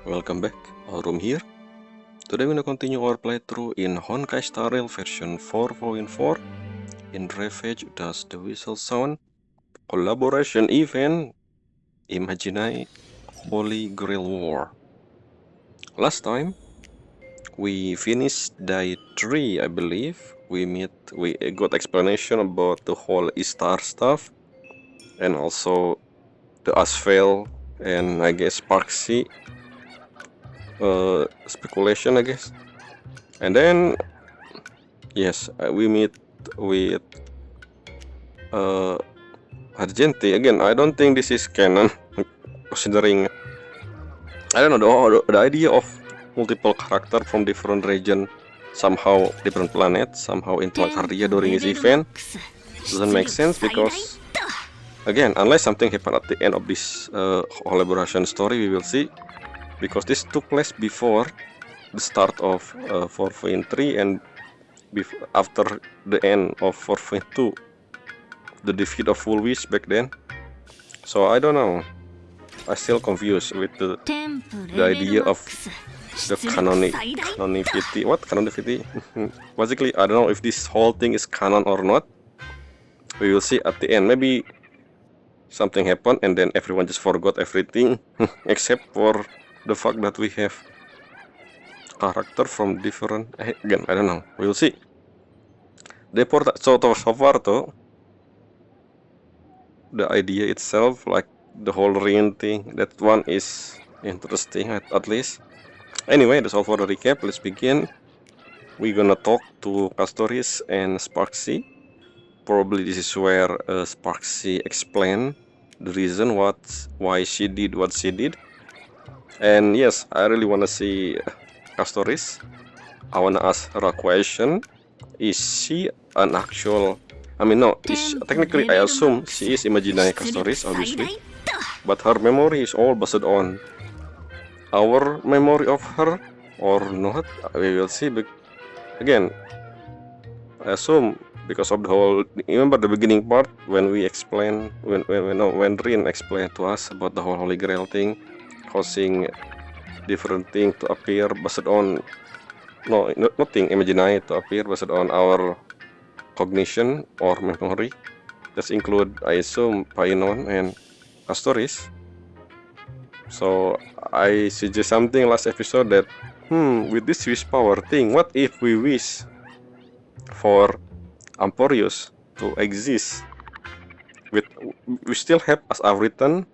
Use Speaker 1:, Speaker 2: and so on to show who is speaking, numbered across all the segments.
Speaker 1: welcome back. Aurum here. Today we're gonna continue our playthrough in Honkai Star Rail version 4.4 in Ravage Does the Whistle Sound collaboration event Imagine Holy Grail War. Last time we finished day 3, I believe. We got explanation about the whole Istar stuff and also the Asphalt and I guess Parksy speculation, I guess. And then yes, we meet with Argenti again. I don't think this is canon, considering I don't know the idea of multiple character from different region, somehow different planet, somehow in Placardia during this event doesn't make sense because again, unless something happened at the end of this collaboration story, we will see. Because this took place before the start of 4.3 and after the end of 4.2, the defeat of Woolwich back then. So I don't know. I still confused with the idea of the canonicity. What canonicity? Basically, I don't know if this whole thing is canon or not. We will see at the end. Maybe something happened and then everyone just forgot everything except for the fact that we have character from different. Again, I don't know. We will see. So far though, the idea itself, like the whole Rin thing, that one is interesting at least. Anyway, that's all for the recap. Let's begin. We're gonna talk to Castoris and Sparksy. Probably this is where Sparksy explain the reason why she did what she did. And yes, I really wanna see Castoris. I wanna ask her a question. Is she an actual? I mean, no, technically I assume she is Imaginary Castoris, obviously. But her memory is all based on our memory of her or not. We will see. But again, I assume because of the whole. Remember the beginning part when we explain when Rin explained to us about the whole Holy Grail thing, causing different thing to appear based on nothing imaginary to appear based on our cognition or memory. That include, I assume, Painon and Castoris. So I suggest something last episode that with this wish power thing, what if we wish for Amporius to exist? We still have as a written.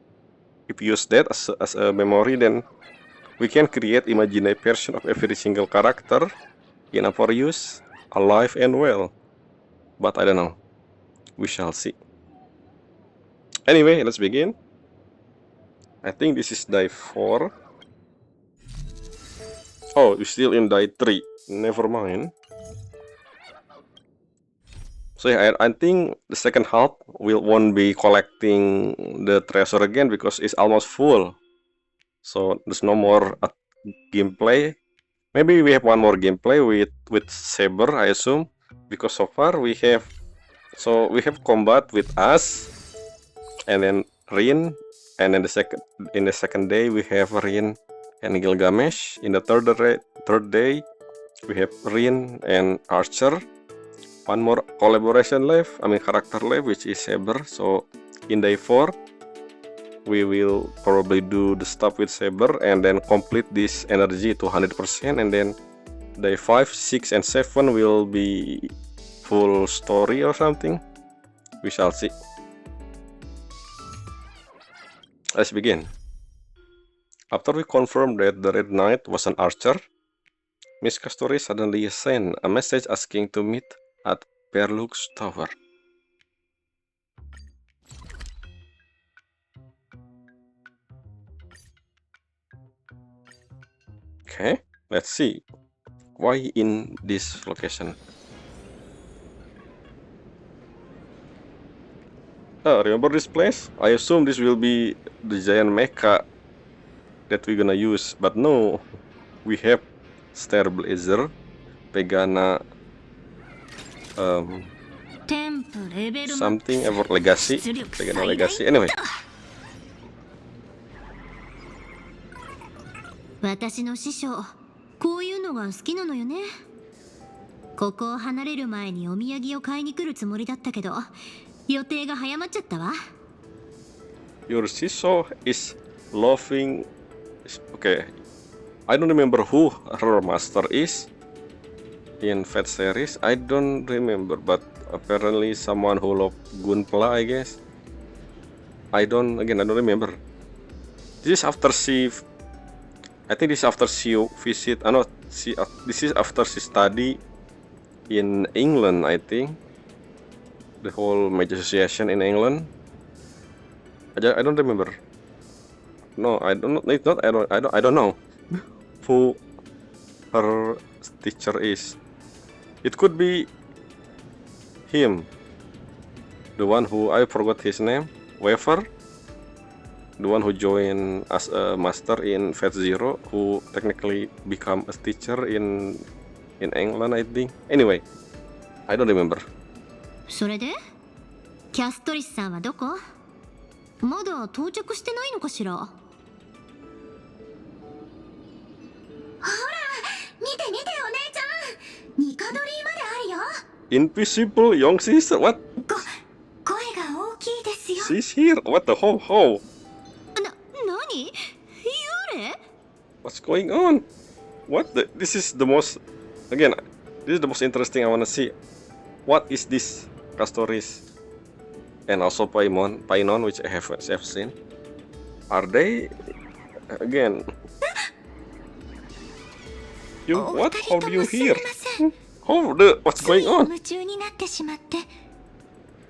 Speaker 1: If we use that as a memory, then we can create imaginary version of every single character in Amporius, alive and well. But I don't know. We shall see. Anyway, let's begin. I think this is die 4. Oh, we're still in die 3. Never mind. So yeah, I think the second half won't be collecting the treasure again because it's almost full. So there's no more gameplay. Maybe we have one more gameplay with Saber, I assume, because so far we have combat with us, and then Rin, and then in the second day we have Rin and Gilgamesh. In the third day we have Rin and Archer. One more collaboration left, I mean character left, which is Saber. So in day 4 we will probably do the stuff with Saber and then complete this energy to 100%, and then day 5, 6, and 7 will be full story or something. We shall see. Let's begin. After we confirmed that the Red Knight was an archer, Miss Castoris suddenly sent a message asking to meet at Perlux Tower. Okay, let's see. Why in this location? Oh, remember this place? I assume this will be the giant mecha that we're gonna use, but no. We have Star Blazer, Pegana, something about legacy, Pegana legacy. Anyway.
Speaker 2: 私の師匠、こういうのが好きなのよね。ここを離れる前にお土産を買いに来るつもりだったけど、予定が早まっちゃったわ。
Speaker 1: Your sister is loving. Okay, I don't remember who her master is in Fate series. I don't remember, but apparently someone who loved Gunpla, I guess. I don't remember. This is after I think this is after she visit. No, this is after she study in England. I think the whole Mage Association in England. I don't remember. No, I don't. It's not. I don't know who her teacher is. It could be him, the one who I forgot his name. Waver, the one who joined as a master in Fate Zero, who technically become a teacher in England, I think. Anyway, I don't remember.
Speaker 2: それでキャストリスさんはどこ？まだ到着してないのかしら？ほら、見て見てお姉ちゃん、ニカドリーまであるよ。
Speaker 1: Invisible young sister, what?
Speaker 2: 声が大きいですよ。
Speaker 1: She's here. What the how?
Speaker 2: 何？幽霊？
Speaker 1: What's going on? What the? This is the most. Again, this is the most interesting I wanna see. What is this? Castoris and also Painon, which I have seen. Are they again? You what? How do you hear? What's going on?
Speaker 2: 夢中になってしまって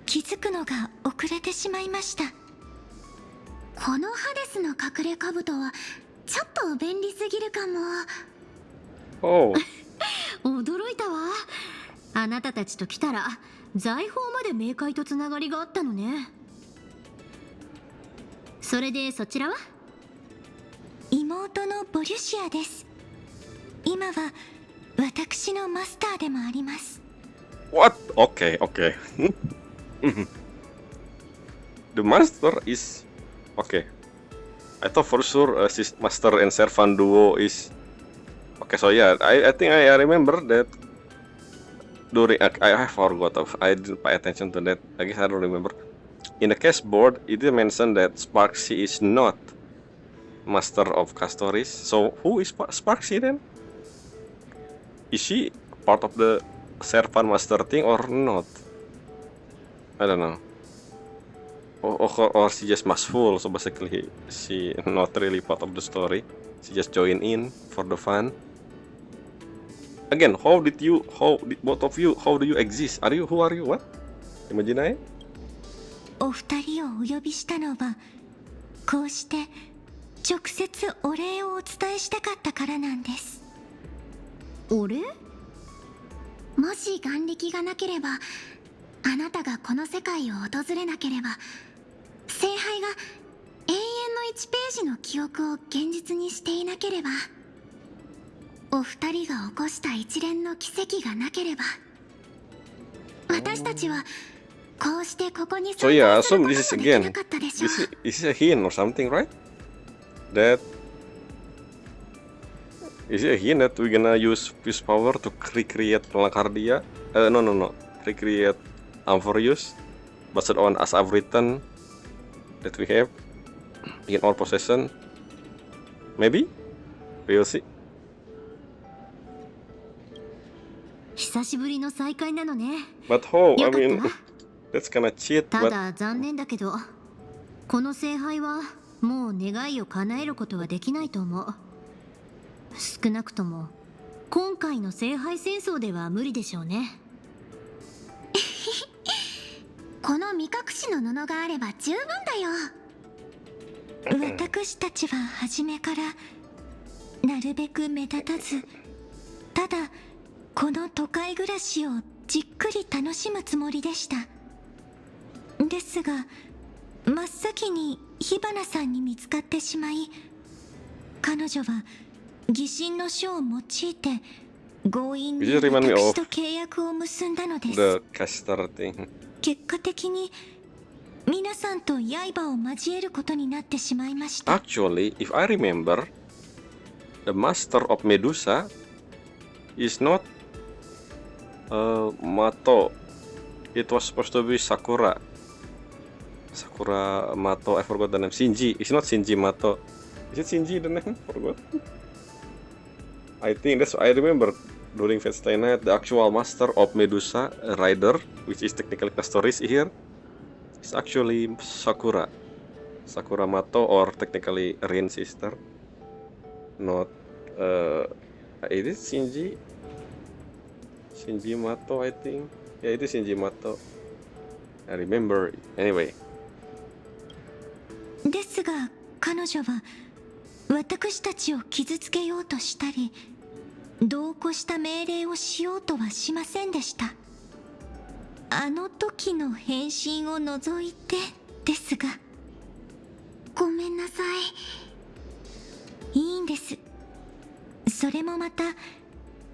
Speaker 2: 気づくのが遅れてしまいました。このハデスの隠れ兜はちょっと便利すぎるかも。
Speaker 1: Oh.
Speaker 2: 驚いたわ。あなたたちと来たら財宝まで冥界とつながりがあったのね。それでそちらは？妹のボリュシアです。今は私のマスターでもあります。
Speaker 1: What? Okay. The master is okay. I thought for sure master and servant duo is okay. So yeah, I think I remember that. During I forgot of I didn't pay attention to that. I guess I don't remember. In the case board, it mentioned that Sparksy is not master of Castoris. So who is Sparksy then? Is she part of the servant master thing or not? I don't know. Or she just maskful. So basically, she not really part of the story. She just join in for the fun. Again, both of you, how do you exist? Who are you? What? Imagine?
Speaker 2: お二人をお呼びしたのは、こうして直接お礼をお伝えしたかったからなんです。お礼？もし眼力がなければ、あなたがこの世界を訪れなければ、聖杯が永遠の1ページの記憶を現実にしていなければ、お二人が起こした一連の奇跡がなければ、私たちはこうしてここに参加することもできなかったでしょう。
Speaker 1: This is a hint or something, right? That is it a hint that we're gonna use Fuse power to recreate Malacardia? No. Recreate Amphorius based on as I've written that we have in our possession. Maybe? We'll see.
Speaker 2: 久しぶりの再会なのね。
Speaker 1: But how? I mean, that's kinda cheat.
Speaker 2: ただ残念だけど、この聖杯はもう願いを叶えることはできないと思う。少なくとも今回の聖杯戦争では無理でしょうね。この目隠しの布があれば十分だよ。私たちは初めからなるべく目立たず、ただこの都会暮らしをじっくり楽しむつもりでした。ですが真っ先に火花さんに見つかってしまい、彼女は疑心の書を用いて強引に私と契約を結んだのです。結果的に皆さんと刃を交えることになってしまいました。
Speaker 1: Actually, if I remember, the master of Medusa is not Mato. It was supposed to be Sakura. Sakura Mato. I forgot the name. Shinji. It's not Shinji Mato. Is it Shinji the name? Forgot. I think that's. I remember during Fate Stay Night, the actual master of Medusa, Rider, which is technically Castoris here, is actually Sakura. Sakura Mato, or technically Rin sister. Not. It is Shinji. Shinji Mato, I think. Yeah, it is Shinji Mato. I remember. Anyway.
Speaker 2: ですが彼女は私たちを傷つけようとしたり度を越した命令をしようとはしませんでした。あの時の変身を除いてですが。ごめんなさい。いいんです。それもまた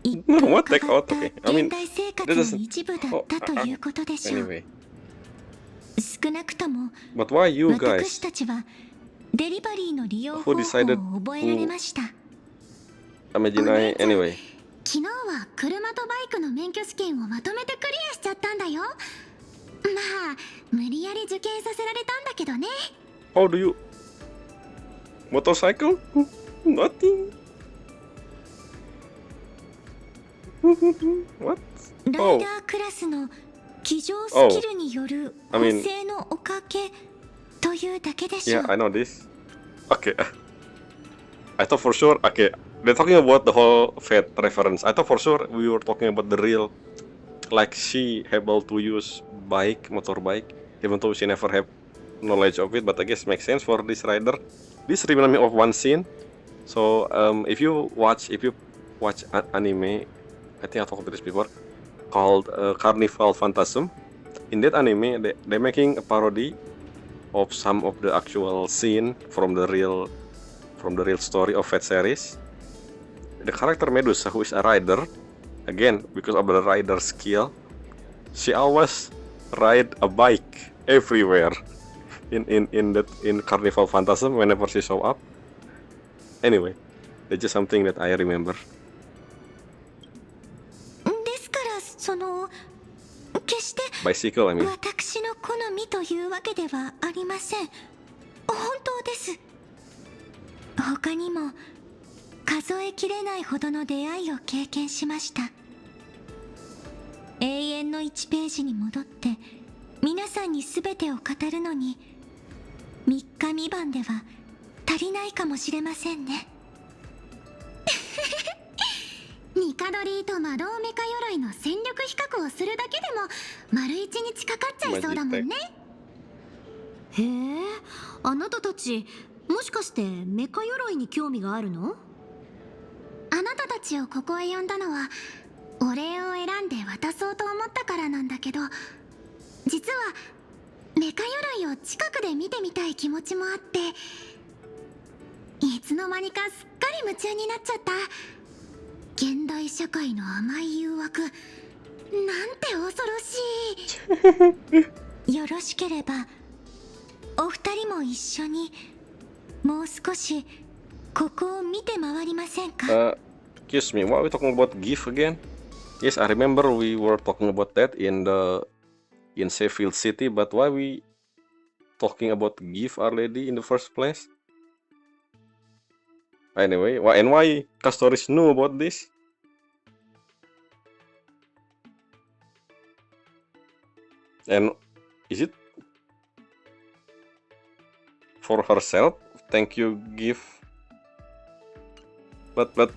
Speaker 2: 一風変わった現代生活の一部だったということでしょう。
Speaker 1: Anyway.
Speaker 2: 少なくとも
Speaker 1: But why you
Speaker 2: 私
Speaker 1: guys
Speaker 2: たちはデリバリーの利用方法を
Speaker 1: who decided
Speaker 2: 覚えられました。
Speaker 1: Imagine anyway.
Speaker 3: 昨日は車とバイクの免許試験をまとめてクリアしちゃったんだよ。まあ無理やり受験させられたんだけどね。
Speaker 1: How do you motorcycle? Nothing. What?
Speaker 2: ライダークラスの騎乗スキルによる
Speaker 1: I
Speaker 2: 補
Speaker 1: mean-
Speaker 2: 正のおかげというだけでしょう。
Speaker 1: Yeah, I know this. Okay. I thought for sure. Okay, they're talking about the whole Fate reference. I thought for sure we were talking about the real, like she able to use motorbike, even though she never have knowledge of it. But I guess makes sense for this rider. This reminds me of one scene. So if you watch anime, I think I talked about this before, called Carnival Phantasm. In that anime, they're making a parody of some of the actual scene from the real story of Fate series. The character Medusa, who is a rider, again because of the rider skill, she always ride a bike everywhere in Carnival Phantasm whenever she show up. Anyway, that's just something that I remember.
Speaker 2: ですからその決して
Speaker 1: Bicycle, I mean.
Speaker 2: 私の好みというわけではありません。本当です。他にも数えきれないほどの出会いを経験しました。永遠の1ページに戻って皆さんに全てを語るのに3日3晩では足りないかもしれませんね。
Speaker 3: ニカドリーと魔導メカ鎧の戦力比較をするだけでも丸1日かかっちゃいそうだもんね。
Speaker 4: へえ、あなたたちもしかしてメカ鎧に興味があるの？
Speaker 3: あなたたちをここへ呼んだのはお礼を選んで渡そうと思ったからなんだけど、実はメカ鎧を近くで見てみたい気持ちもあって、いつの間にかすっかり夢中になっちゃった。現代社会の甘い誘惑なんて恐ろしい。
Speaker 2: よろしければお二人も一緒にもう少しここを見て回りませんか？
Speaker 1: Excuse me, what are we talking about GIF again? Yes, I remember we were talking about that in Sheffield City, but why we talking about GIF already in the first place? Anyway, why Castoris knew about this? And is it for herself? Thank you, GIF. But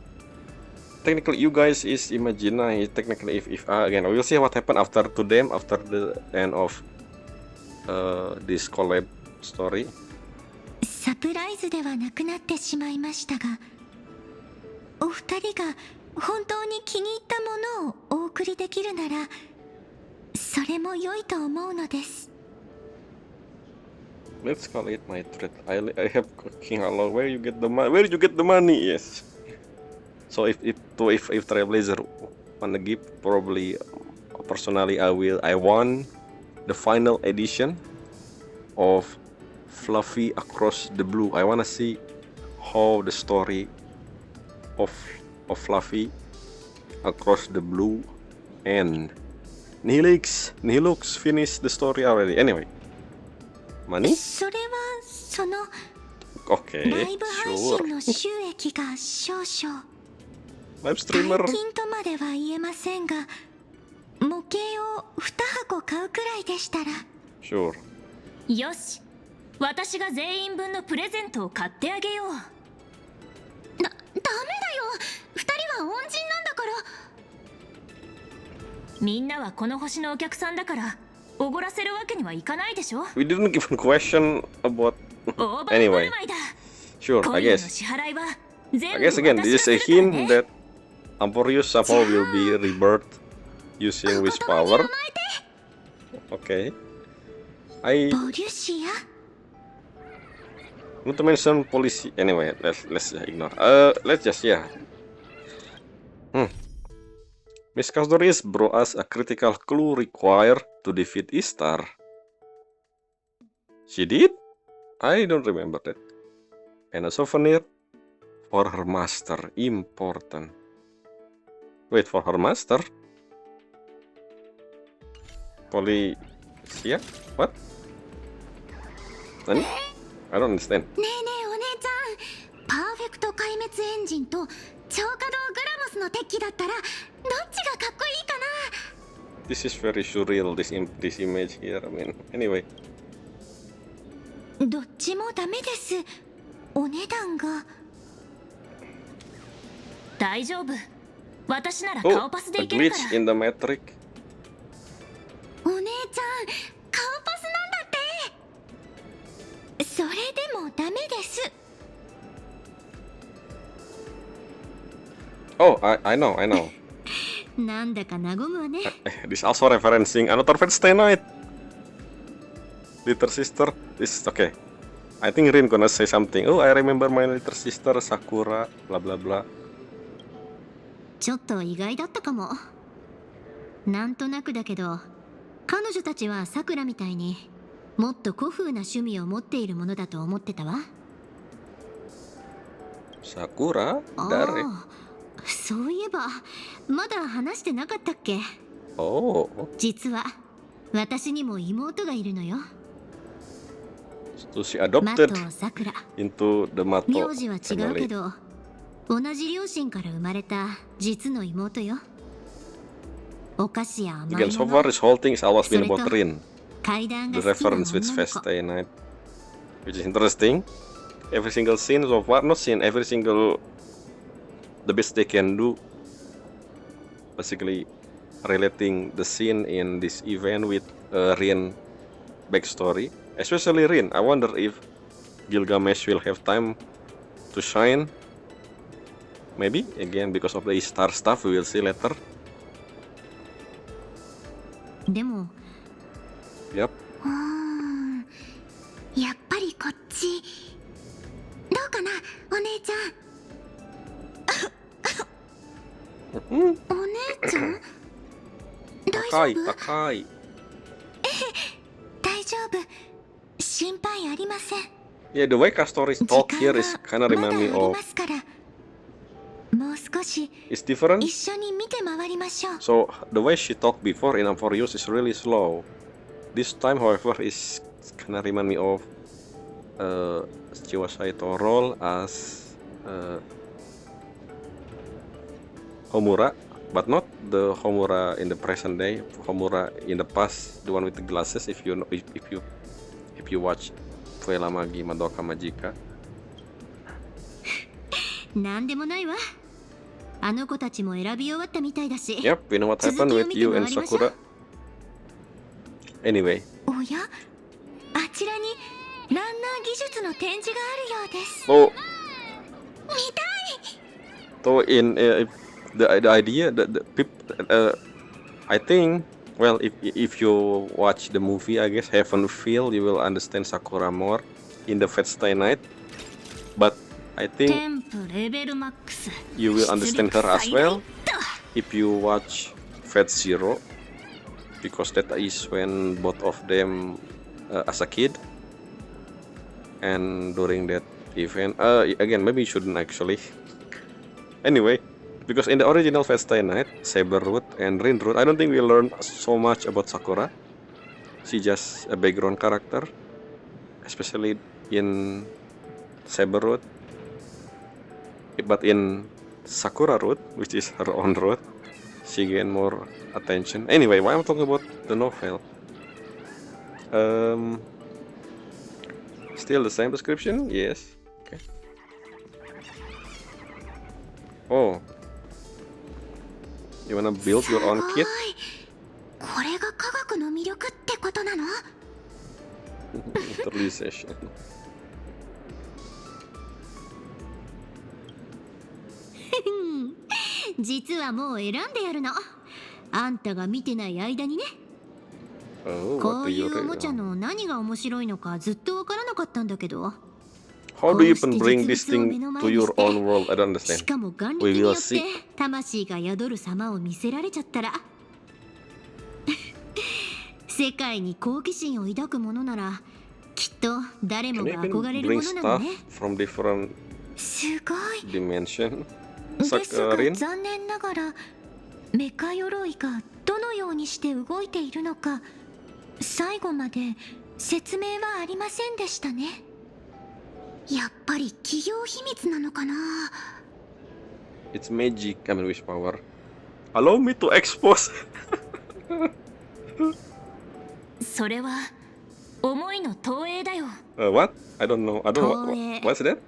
Speaker 1: technically, you guys is Imagina. Technically, if again, we'll see what happened after to them after the end of this collab story.
Speaker 2: サプライズではなくなってしまいましたが、お二人が本当に気に入ったものをお送りできるならそれも良いと思うのです。
Speaker 1: Let's call it my threat. I have King Halo. Where you get the money? Where did you get the money? Yes. So if Trailblazer wanna give, probably personally I want the final edition of Fluffy Across the Blue. I wanna see how the story of Fluffy across the blue, and Nihilix finished the story already. Anyway, money?
Speaker 2: それはその
Speaker 1: Okay,
Speaker 2: ライブ配
Speaker 1: sure.
Speaker 2: 信の収益が少々
Speaker 1: Live streamer.
Speaker 2: 大金とまでは言えませんが、模型を2箱買うくらいでしたら。
Speaker 1: Sure.
Speaker 5: よし、私が全員分のプレゼントを買ってあげよう。
Speaker 3: ダメだよ、2人は恩人なんだから。
Speaker 5: みんなはこの星のお客さんだからおごらせるわけにはいかないでしょ。
Speaker 1: We didn't even question about.
Speaker 5: 大盤振
Speaker 1: Anyway,
Speaker 5: る舞いだ。
Speaker 1: sure.
Speaker 5: 今
Speaker 1: I
Speaker 5: 夜の
Speaker 1: guess.
Speaker 5: 支払いは
Speaker 1: I
Speaker 5: 全部
Speaker 1: guess again,
Speaker 5: 私
Speaker 1: this
Speaker 5: が
Speaker 1: is
Speaker 5: す
Speaker 1: a
Speaker 5: るから
Speaker 1: hint
Speaker 5: ね。
Speaker 1: that Amporius somehow will be rebirthed using with power. Okay. I
Speaker 2: ボリュシア
Speaker 1: not to mention policy. Anyway, let's ignore. Let's just Miss Casdoris brought us a critical clue required to defeat Istar. She did? I don't remember that. And a souvenir for her master. Important. Wait, for her master? Policia? What? Nani? I don't understand.
Speaker 3: ねえねえお姉ちゃん、パーフェクト壊滅エンジンと超稼働グラモスの鉄器だったらどっちがかっこいいかな。
Speaker 1: This is very surreal, this image here. I mean, anyway.
Speaker 2: どっちもダメです。お値段が。
Speaker 5: 大丈夫。私なら
Speaker 1: Oh,
Speaker 5: 顔パスで
Speaker 1: a
Speaker 5: いけるか
Speaker 1: glitch
Speaker 5: ら。
Speaker 1: in the Matrix.
Speaker 3: お姉ちゃん、顔パスなんだって。
Speaker 2: それでもダメです。
Speaker 1: Oh, I know.
Speaker 4: なんだか和むわね。
Speaker 1: This also referencing another Fate Night. Little sister, this is okay. I think Rin gonna say something. Oh, I remember my little sister Sakura, blah blah blah.
Speaker 4: ちょっと意外だったかも。なんとなくだけど、彼女たちはさくらみたいにもっと古風な趣味を持っているものだと思ってたわ。
Speaker 1: Sakura?
Speaker 4: あ
Speaker 1: Dari?
Speaker 4: あ、そういえばまだ話してなかったっけ。
Speaker 1: Oh,
Speaker 4: 実は私にも妹がいるのよ。
Speaker 1: so she
Speaker 4: マ
Speaker 1: adopted
Speaker 4: トさくら。
Speaker 1: into the Mato
Speaker 4: 名字は違うけ
Speaker 1: family.
Speaker 4: ど、同じ両親から生まれた実の妹よ。お菓子や甘
Speaker 1: Again,
Speaker 4: い
Speaker 1: so
Speaker 4: も
Speaker 1: far
Speaker 4: の、
Speaker 1: this whole thing has always been
Speaker 4: Sorry,
Speaker 1: about
Speaker 4: to.
Speaker 1: Rin.
Speaker 4: 階段
Speaker 1: The
Speaker 4: が好きな
Speaker 1: reference with
Speaker 4: 女の
Speaker 1: Fate
Speaker 4: 子。
Speaker 1: Night, which is interesting. Every single scene so far, not scene, every single the best they can do, basically relating the scene in this event with Rin backstory, especially Rin. I wonder if Gilgamesh will have time to shine. Maybe again because of the Istar stuff, we will see later.
Speaker 4: でも
Speaker 1: Yep.
Speaker 3: やっぱりこっち。どうかな、お姉ちゃん。お姉ちゃん、大丈
Speaker 1: Takai,
Speaker 3: 夫？
Speaker 1: Takai.
Speaker 2: 大丈夫。心配ありません。
Speaker 1: Yeah, the way Castori's
Speaker 2: 時
Speaker 1: talk
Speaker 2: 間
Speaker 1: here
Speaker 2: は
Speaker 1: is
Speaker 2: ま
Speaker 1: kinda
Speaker 2: だあ
Speaker 1: remind
Speaker 2: り
Speaker 1: me
Speaker 2: ま
Speaker 1: of
Speaker 2: すから。もう少し
Speaker 1: it's different.
Speaker 2: 一緒に見て回りましょう。
Speaker 1: So the way she talked before in Amphoreus is really slow. This time, however, is kinda remind me of Chiwa Saito role as Homura, but not the Homura in the present day. Homura in the past, the one with the glasses. If you know, if you watch Fuela Magi Madoka Magica.
Speaker 4: なんでもないわ。あの子たちも選び終わったみたいだし。
Speaker 1: Yep, we know what happened with you and Sakura. Anyway.
Speaker 2: おや、あちらにランナー技術の展示があるようです。
Speaker 1: So,
Speaker 3: 見たい。
Speaker 1: so in the idea the I think well if you watch the movie I guess Heaven Feel you will understand Sakura more in the Fate Stay Night, but I
Speaker 5: テ
Speaker 1: think
Speaker 5: ンプレベルマックス。
Speaker 1: you will understand her as well if you watch Fate Zero, because that is when both of them as a kid, and during that event again maybe you shouldn't actually Anyway, because in the original Fate Stay Night, Saber Root and Rin Root, I don't think we learned so much about Sakura. She's just a background character, especially in Saber Root. But in Sakura Root, which is her own root, she gained more attention. Anyway, why I'm talking about the novel? Still the same description? Yes. Okay. Oh. You wanna build your own kit?
Speaker 3: これが科学の魅力ってことなの？
Speaker 1: Utilization.
Speaker 4: 実はもう選んでやるの。あんたが見てない間にね。
Speaker 1: Oh,
Speaker 4: こ
Speaker 1: what
Speaker 4: う
Speaker 1: do
Speaker 4: い
Speaker 1: you
Speaker 4: うおもちゃ
Speaker 1: really?
Speaker 4: の何が面白いのかずっとわからなかったんだけど。
Speaker 1: How do you even bring this thing to your own world? I don't
Speaker 4: し
Speaker 1: understand.
Speaker 4: かも眼力
Speaker 1: We
Speaker 4: に
Speaker 1: will
Speaker 4: よっ
Speaker 1: see.
Speaker 4: て魂が宿る様を見せられちゃったら世界に好奇心を抱くものならきっと誰も
Speaker 1: Can
Speaker 4: が
Speaker 1: you
Speaker 4: 憧
Speaker 1: even
Speaker 4: れる
Speaker 1: bring
Speaker 4: ものなの
Speaker 1: stuff
Speaker 4: ね。
Speaker 1: from different
Speaker 2: すごい。
Speaker 1: dimension?
Speaker 2: ですが
Speaker 1: Sakarin?
Speaker 2: 残念ながらメカ鎧がどのようにして動いているのか最後まで説明はありませんでしたね。
Speaker 3: やっぱり企業秘密なのかな？
Speaker 1: It's magic. I mean, wish power. Allow me to expose.
Speaker 5: それは思いの投影だよ。
Speaker 1: What? I don't know. I don't know.
Speaker 4: 投影。
Speaker 1: What's that?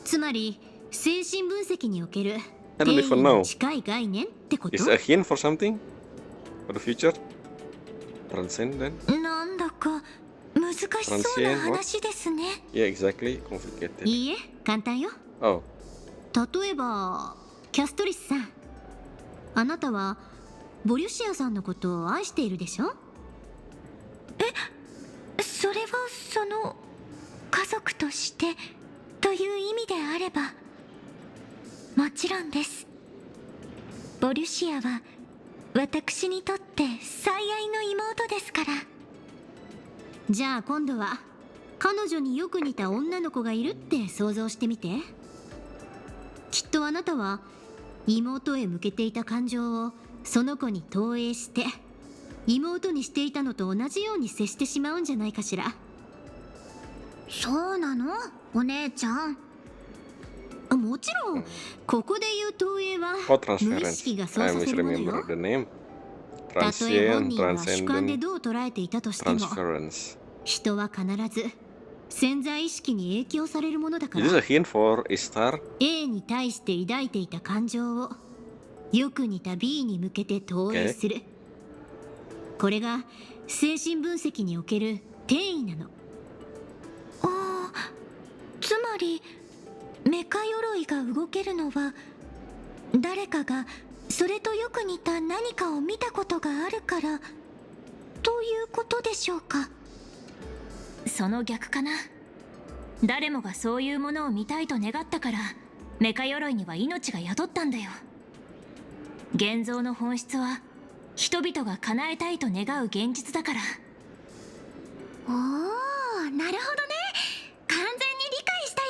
Speaker 4: つまり精神分析における
Speaker 1: I
Speaker 4: 定
Speaker 1: don't
Speaker 4: 義
Speaker 1: even
Speaker 4: に
Speaker 1: know.
Speaker 4: 近い概念ってこと？
Speaker 1: Is a hint for something? For the future? Transcendent?
Speaker 2: なんだか難しそうな話ですね。
Speaker 1: Yeah, exactly. Complicated.
Speaker 4: いいえ、簡単よ。
Speaker 1: Oh,
Speaker 4: 例えばキャストリスさん、あなたはボリュシアさんのことを愛しているでしょ？
Speaker 2: それはその家族としてという意味であればもちろんです。ボリュシアは私にとって最愛の妹ですから。
Speaker 4: じゃあ今度は彼女によく似た女の子がいるって想像してみて。きっとあなたは妹へ向けていた感情をその子に投影して妹にしていたのと同じように接してしまうんじゃないかしら。
Speaker 3: そうなの？お姉ちゃん。
Speaker 4: もちろんここで言う投影は
Speaker 1: oh,
Speaker 4: 無意
Speaker 1: transference.
Speaker 4: 識が操
Speaker 1: I
Speaker 4: 作するものよ。
Speaker 1: misremember the name.
Speaker 4: たとえ本
Speaker 1: Transient,
Speaker 4: 人が主観で
Speaker 1: transcendent,
Speaker 4: どう捉えていたとしても
Speaker 1: transference.
Speaker 4: 人は必ず潜在意識に影響されるものだか
Speaker 1: Is
Speaker 4: ら
Speaker 1: this a hint for Ishtar?
Speaker 4: A に対して抱いていた感情をよく似た B に向けて投影する、これが精神分析における転移なの。
Speaker 2: ああ、つまりメカ鎧が動けるのは誰かがそれとよく似た何かを見たことがあるからということでしょうか。
Speaker 5: その逆かな。誰もがそういうものを見たいと願ったからメカ鎧には命が宿ったんだよ。現像の本質は人々が叶えたいと願う現実だから。
Speaker 3: おー、なるほどね。完全に理解したよ。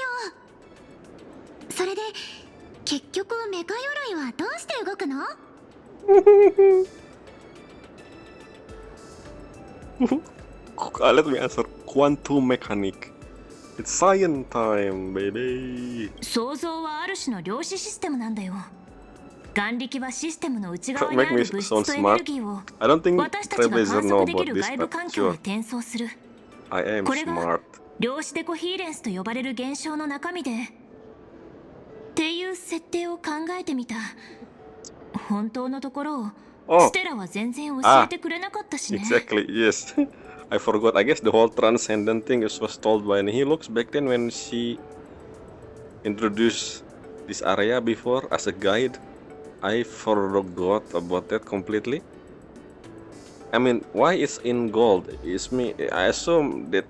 Speaker 3: それで結局メカ鎧はどうして動くの？
Speaker 1: Let me answer. Quantum mechanic. It's science time, baby.
Speaker 5: 創造はある種の量子システムなんだよ。眼力はシステムの内側にあ
Speaker 1: Make
Speaker 5: る
Speaker 1: me
Speaker 5: 物
Speaker 1: sound
Speaker 5: 質とエネ
Speaker 1: smart.
Speaker 5: ルギーを
Speaker 1: I don't think
Speaker 5: 私たちが
Speaker 1: Trailblazer
Speaker 5: 観
Speaker 1: know
Speaker 5: 測でき
Speaker 1: about
Speaker 5: る
Speaker 1: this,
Speaker 5: 外部
Speaker 1: but
Speaker 5: 環境
Speaker 1: sure.
Speaker 5: に転送する。
Speaker 1: I am
Speaker 5: これが
Speaker 1: smart.
Speaker 5: 量子デコヒーレンスと呼ばれる現象の中身でっていう設定を考えてみた。本当のところを
Speaker 1: Oh,
Speaker 5: ステラは全然教えてくれなかったしね。
Speaker 1: exactly. Yes. I forgot. I guess the whole transcendent thing was told by Nihilux back then when she introduced this area before as a guide. I forgot about that completely. I mean, why it's in gold? Is me? I assume that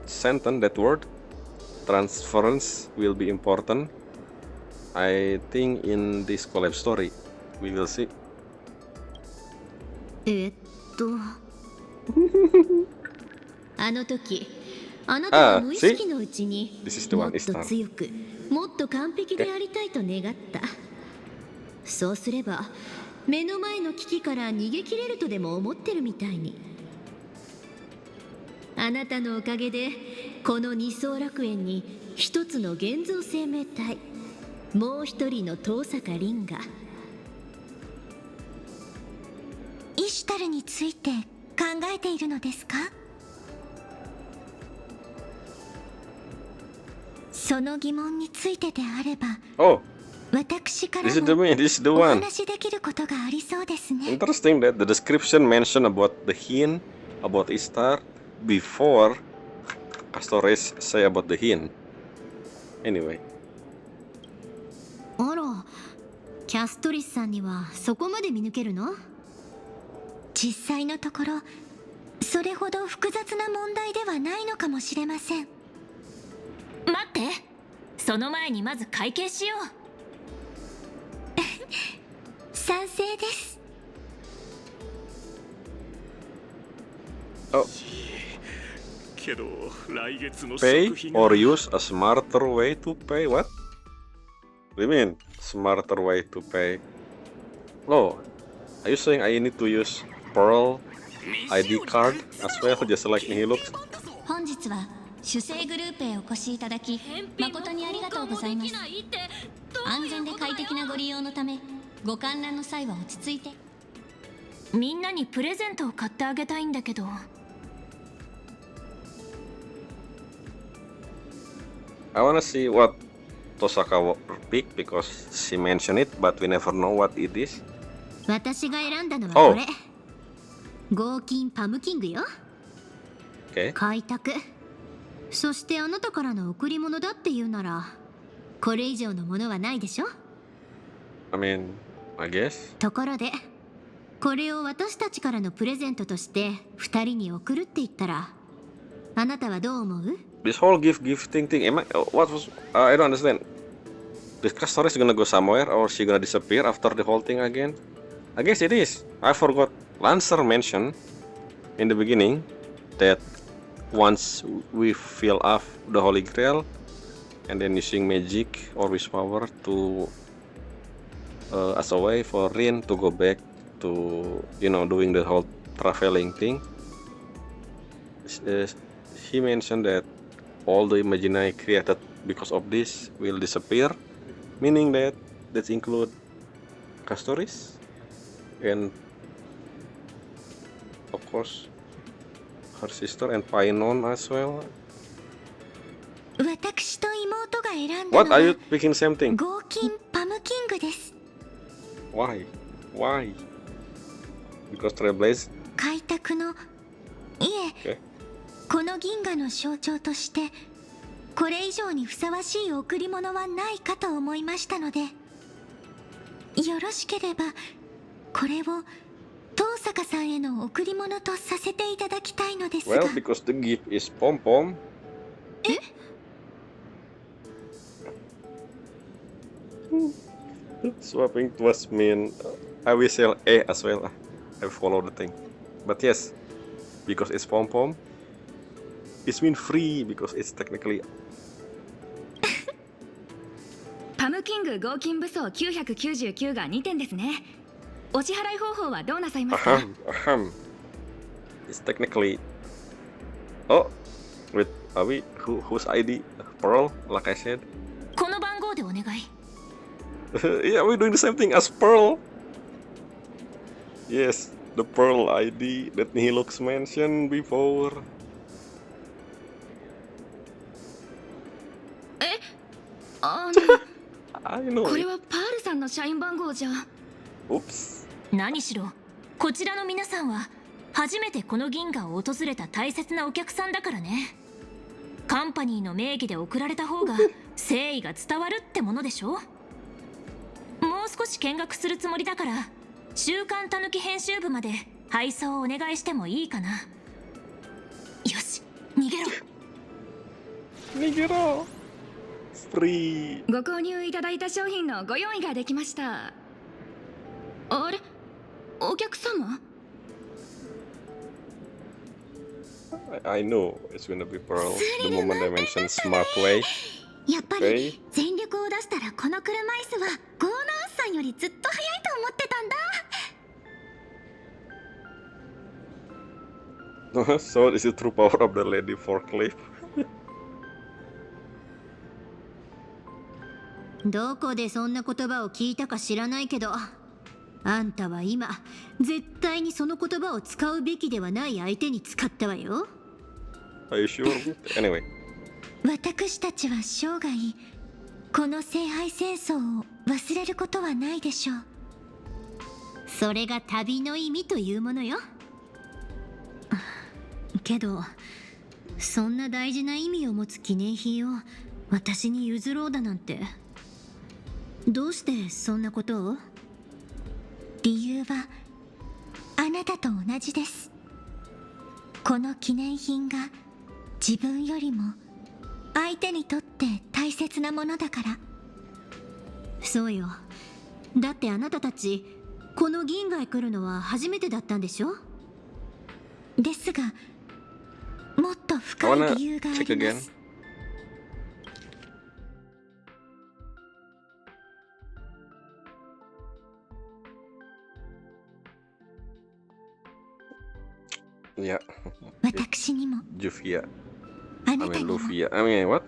Speaker 1: sentence, that word, transference, will be important. I think in this collab story, we will see.
Speaker 4: あの時あなたは無意
Speaker 1: see?
Speaker 4: 識のうちに
Speaker 1: This is the
Speaker 4: も
Speaker 1: one
Speaker 4: っと
Speaker 1: Ishtar.
Speaker 4: 強くもっと完璧でありたいと願った。そうすれば目の前の危機から逃げ切れるとでも思ってるみたいに。あなたのおかげでこの二層楽園に一つの現像生命体、もう一人の遠坂凛が。
Speaker 2: イシュタルについて考えているのですか？その疑問についてであれば、
Speaker 1: Oh,
Speaker 2: 私から
Speaker 1: this is the
Speaker 2: も
Speaker 1: one. This is the
Speaker 2: お
Speaker 1: one.
Speaker 2: 話しできることがありそうですね。
Speaker 1: Interesting that the description mentioned about the hint about Ishtar before Castores say about the hint. Anyway,
Speaker 4: あら、キャストリスさんにはそこまで見抜けるの？
Speaker 2: 実際のところそれほど複雑な問題ではないのかもしれません。
Speaker 5: 待って、その前にまず会計しよう。
Speaker 2: 賛成です。
Speaker 1: oh,
Speaker 6: けど来月の
Speaker 1: pay
Speaker 6: 食費が
Speaker 1: or use a smarter way to pay. What? What do you mean smarter way to pay? Oh, are you saying I need to use Pearl ID card as well, just like Nihilux?
Speaker 3: 本日は主催グループへお越しいただき誠にありがとうございます。安全で快適なご利用のためご観覧の際は落ち着いて。
Speaker 5: みんなにプレゼントを買ってあげたいんだけど。
Speaker 1: I wanna see what Tosaka will pick because she mentioned it, but we never know what it is.
Speaker 4: 私が選んだのはこれ。合金パムキングよ。
Speaker 1: Okay.
Speaker 4: 開拓。そしてあなたからの贈り物だっていうなら、これ以上のものはないでしょ。
Speaker 1: I mean, I guess.
Speaker 4: ところで、これを私たちからのプレゼントとして2人に贈るって言ったら、あなたはどう思う？
Speaker 1: This whole gifting thing, am I? What was? I don't understand. This Castores gonna go somewhere or she gonna disappear after the whole thing again? I guess it is. I forgot. Lancer mentioned in the beginning that once we fill up the Holy Grail and then using magic or wish power to as a way for Rin to go back to, you know, doing the whole traveling thing. He mentioned that all the imaginary created because of this will disappear, meaning that include Castores and of course her sister and Painon as well.
Speaker 2: 私と妹が選んだ
Speaker 1: What
Speaker 2: の
Speaker 1: are you
Speaker 2: は
Speaker 1: picking same thing?
Speaker 2: 合金パムキングです。
Speaker 1: Why? Why? Because Trailblaze?
Speaker 2: 開拓の、いえ、
Speaker 1: Okay.
Speaker 2: この銀河の象徴としてこれ以上にふさわしい贈り物はないかと思いましたので、よろしければこれを遠坂さんへの贈り物とさせていただきたいのですが。
Speaker 1: Well, because the gift is Pom Pom. Swapping was mean I will sell A as well. I follow the thing. But yes, because it's Pom Pom, it's mean free because it's technically.
Speaker 7: パムキング合金武装999が2点ですね。お支払い方法はどうなさいますか？
Speaker 1: It's technically. Oh, wait, are we whose ID? Pearl, like I said.
Speaker 5: この番号でお願い。
Speaker 1: Yeah, we're doing the same thing as Pearl. Yes, the Pearl ID that Nihilux mentioned before.
Speaker 7: こ
Speaker 1: I know.
Speaker 7: れはパールさんの社員番号じゃ。
Speaker 1: Oops.
Speaker 5: 何しろこちらの皆さんは初めてこの銀河を訪れた大切なお客さんだからね。カンパニーの名義で送られた方が誠意が伝わるってものでしょ。もう少し見学するつもりだから週刊たぬき編集部まで配送をお願いしてもいいかな。よし、逃げろ。
Speaker 1: Nigero. Free.
Speaker 7: ご購入いただいた商品のご用意ができました。あれ、お客様？
Speaker 1: I know it's gonna be Pearl the moment I mention smart way.
Speaker 3: やっぱり全力を出したらこの車椅子はゴーナーッサんよりずっと早いと思ってたんだ。
Speaker 1: So this is true power of the Lady Forklift.
Speaker 4: どこでそんな言葉を聞いたか知らないけど、あんたは今絶対にその言葉を使うべきではない相手に使ったわよ。
Speaker 1: Are you sure? Anyway.
Speaker 2: 私たちは生涯この聖杯戦争を忘れることはないでしょう。
Speaker 4: それが旅の意味というものよ。けどそんな大事な意味を持つ記念品を私に譲ろうだなんて、どうしてそんなことを？
Speaker 2: 理由はあなたと同じです。この記念品が自分よりも相手にとって大切なものだから。
Speaker 4: そうよ。だってあなたたちこの銀河へ来るのは初めてだったんでしょ？
Speaker 2: ですがもっと深い理由があります。
Speaker 1: Yeah.
Speaker 2: 私にも
Speaker 1: Juvia.
Speaker 2: あ
Speaker 1: I
Speaker 2: なた
Speaker 1: mean
Speaker 2: にも
Speaker 1: Luvia. I mean what?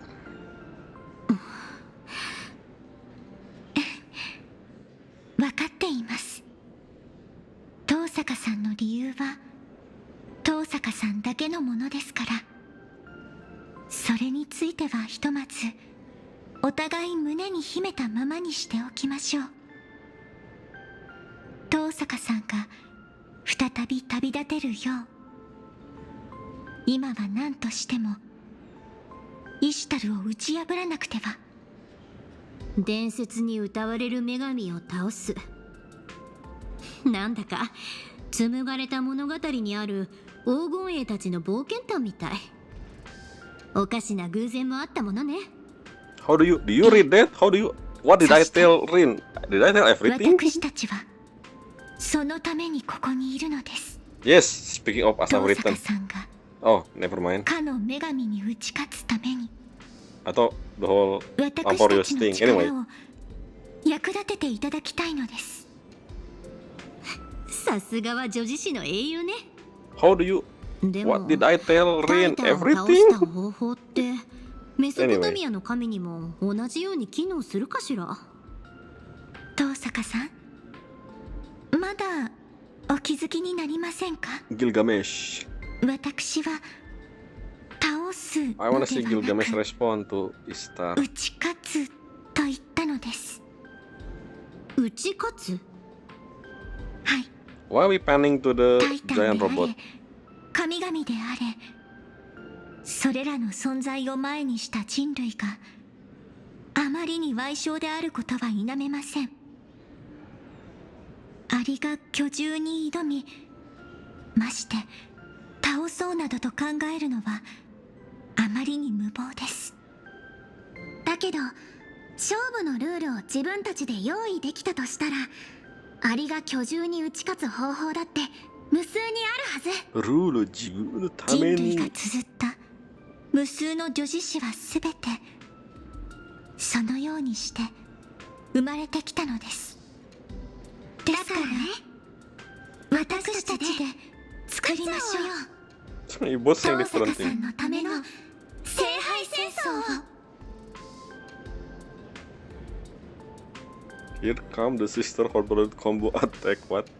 Speaker 2: 分かっています。遠坂さんの理由は遠坂さんだけのものですから。それについてはひとまずお互い胸に秘めたままにしておきましょう。遠坂さんが再び旅立てるよう、今は何としてもイシュタルを打ち破らなくては。
Speaker 4: 伝説に歌われる女神を倒す。なんだか紡がれた物語にある黄金衛たちの冒険譚みたい。おかしな偶然もあったものね。
Speaker 1: How do you read that? How do you what did I tell Rin? Did I tell everything?
Speaker 2: 私たちはそのためにここにいるのです。
Speaker 1: Yes, speaking of as I've
Speaker 2: 遠坂
Speaker 1: written.
Speaker 2: さんが
Speaker 1: Oh, never mind.
Speaker 2: かの女神に打ち勝つために
Speaker 1: I thought the whole
Speaker 2: 私た
Speaker 1: Amporius
Speaker 2: ちの
Speaker 1: thing.
Speaker 2: 力
Speaker 1: Anyway.
Speaker 2: を役立てていただきたいのです。
Speaker 4: さすがは女子誌の英雄ね。
Speaker 1: How do you
Speaker 4: でも
Speaker 1: what did I tell
Speaker 4: タイ
Speaker 1: Rin
Speaker 4: タンを倒し
Speaker 1: everything?
Speaker 4: た方法ってメソポタミアの神にも同じように機能するかしら？
Speaker 2: 遠坂さん、まだお気づきになりませんか？
Speaker 1: Gilgamesh.
Speaker 2: 私は倒す
Speaker 1: I
Speaker 2: の
Speaker 1: wanna see
Speaker 2: ではな
Speaker 1: Gilgamesh
Speaker 2: く
Speaker 1: respond to Ishtar.
Speaker 2: 打ち勝つと言ったのです。
Speaker 4: 打ち勝つ？
Speaker 2: はい、
Speaker 1: Why are we panning to
Speaker 2: タ
Speaker 1: the
Speaker 2: イタン
Speaker 1: giant
Speaker 2: であ
Speaker 1: robot?
Speaker 2: れ神々であれ、それらの存在を前にした人類があまりに矮小であることは否めません。アリが巨獣に挑み、まして倒そうなどと考えるのはあまりに無謀です。
Speaker 3: だけど勝負のルールを自分たちで用意できたとしたら、アリが巨獣に打ち勝つ方法だって無数にあるはず。
Speaker 1: ルール自分のた
Speaker 2: 人
Speaker 1: め
Speaker 2: 類が
Speaker 1: に。
Speaker 2: 綴った無数の女子誌はすべてそのようにして生まれてきたのです。ですから私たちで作りましょう。
Speaker 1: You both saying
Speaker 2: 遠
Speaker 1: different
Speaker 2: 坂さ
Speaker 1: things.
Speaker 2: んのための聖杯戦争を。
Speaker 1: Here come the sister corporate combo attack. What?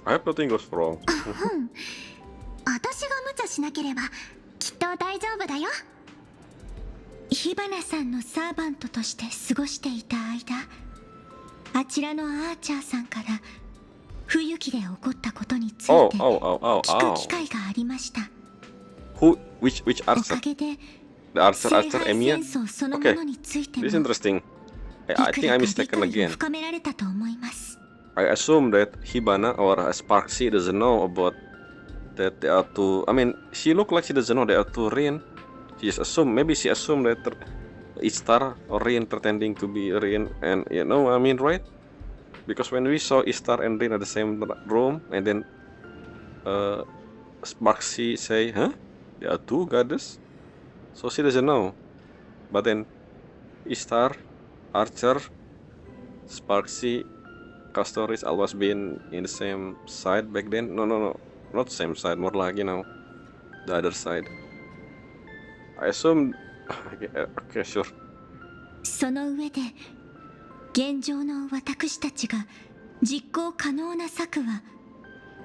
Speaker 1: I hope nothing goes wrong.
Speaker 3: 私が無茶しなければきっと大丈夫だよ。
Speaker 2: 火花さんのサーバントとして過ごしていた間、あちらのアーチャーさんから冬季で起こったことについて
Speaker 1: Oh, oh, oh, oh,
Speaker 2: 聞く
Speaker 1: oh.
Speaker 2: 機会がありました。
Speaker 1: Which
Speaker 2: お
Speaker 1: archer?
Speaker 2: かげで
Speaker 1: The archer,
Speaker 2: 聖
Speaker 1: archer
Speaker 2: 杯
Speaker 1: Emiya?
Speaker 2: 戦争そのも
Speaker 1: Okay,
Speaker 2: のについても
Speaker 1: this is interesting. I
Speaker 2: いく
Speaker 1: think
Speaker 2: ら
Speaker 1: I
Speaker 2: か理
Speaker 1: mistaken
Speaker 2: 解を
Speaker 1: again.
Speaker 2: 深められたと思います。
Speaker 1: I assume that Hibana or Sparksy doesn't know about that they are two. I mean, she look like she doesn't know they are two Rin. She just assume, maybe she assumed that Ishtar or Rin pretending to be Rin, and you know, I mean, right? Because when we saw Ishtar and Rin at the same room, and then Sparksy say, "Huh? They are two goddess," so she doesn't know. But then Ishtar, Archer, Sparksy, Castoris always been in the same side back then. No, not same side, more like, the other side. I assume. Okay, sure.
Speaker 2: その上で現状の私たちが実行可能な策は